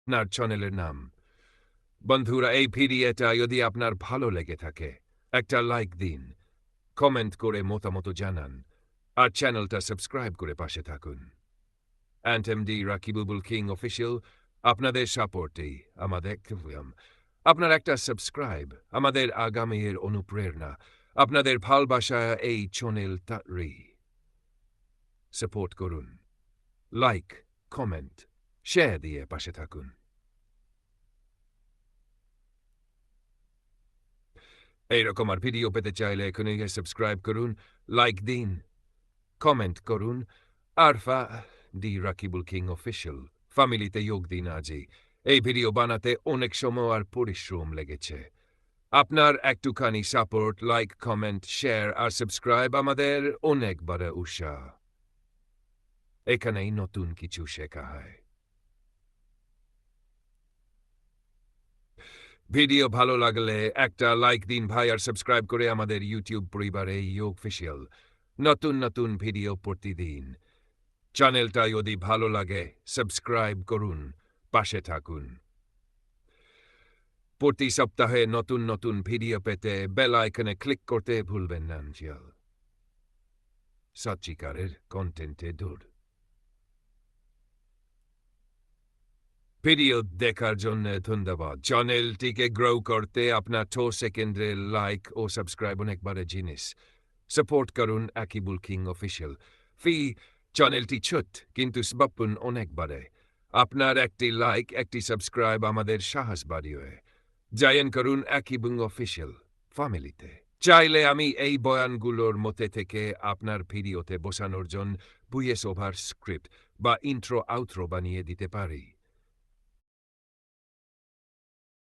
আপনার চ্যানেলের নাম। বন্ধুরা, এই ভিডিওটা যদি আপনার ভালো লেগে থাকে একটা লাইক দিন, কমেন্ট করে মতামত জানান, আর চ্যানেলটা সাবস্ক্রাইব করে পাশে থাকুন। অ্যান্টএমডি রাকিবুল কিং অফিসিয়াল, আপনাদের সাপোর্টেই আমাদের আপনার একটা সাবস্ক্রাইব আমাদের আগামীর অনুপ্রেরণা। আপনাদের ভালোবাসা এই চ্যানেলটা সাপোর্ট করুন, লাইক, কমেন্ট, শেয়ার দিয়ে পাশে থাকুন। এইরকম আর ভিডিও পেতে চাইলে এখনই সাবস্ক্রাইব করুন, লাইক দিন, কমেন্ট করুন, আর দি রাকিবুল কিং অফিসিয়াল ফ্যামিলিতে যোগ দিন আজই। এই ভিডিও বানাতে অনেক সময় আর পরিশ্রম লেগেছে। আপনার একটুখানি সাপোর্ট, লাইক, কমেন্ট, শেয়ার আর সাবস্ক্রাইব আমাদের অনেক বড় উৎসাহ। এখানেই নতুন কিছু শেখা হয়। ভিডিও ভালো লাগলে একটা লাইক দিন ভাই, আর সাবস্ক্রাইব করে আমাদের ইউটিউব পরিবারে অফিসিয়াল নতুন নতুন ভিডিও প্রতিদিন। চ্যানেলটা যদি ভালো লাগে সাবস্ক্রাইব করুন, পাশে থাকুন। প্রতি সপ্তাহে নতুন নতুন ভিডিও পেতে বেল আইকনে ক্লিক করতে ভুলবেন না। সত্যিকারের কন্টেন্টে দূর। ভিডিও দেখার জন্য ধন্যবাদ। চ্যানেলটিকে গ্রো করতে আপনার 2 সেকেন্ডের লাইক ও সাবস্ক্রাইব অনেকবার জিনিস। সাপোর্ট করুন রাকিবুল কিং অফিসিয়াল। চ্যানেলটি ছোট কিন্তু সবাপুন অনেক বাড়ে। আপনার একটি লাইক, একটি সাবস্ক্রাইব আমাদের সাহস বাড়িয়ে। জয়েন করুন রাকিবুল অফিসিয়াল ফ্যামিলিতে। চাইলে আমি এই বয়ানগুলোর মধ্যে থেকে আপনার ভিডিওতে বসানোর জন্য ভয়েস ওভার স্ক্রিপ্ট বা ইন্ট্রো আউট্রো বানিয়ে দিতে পারি।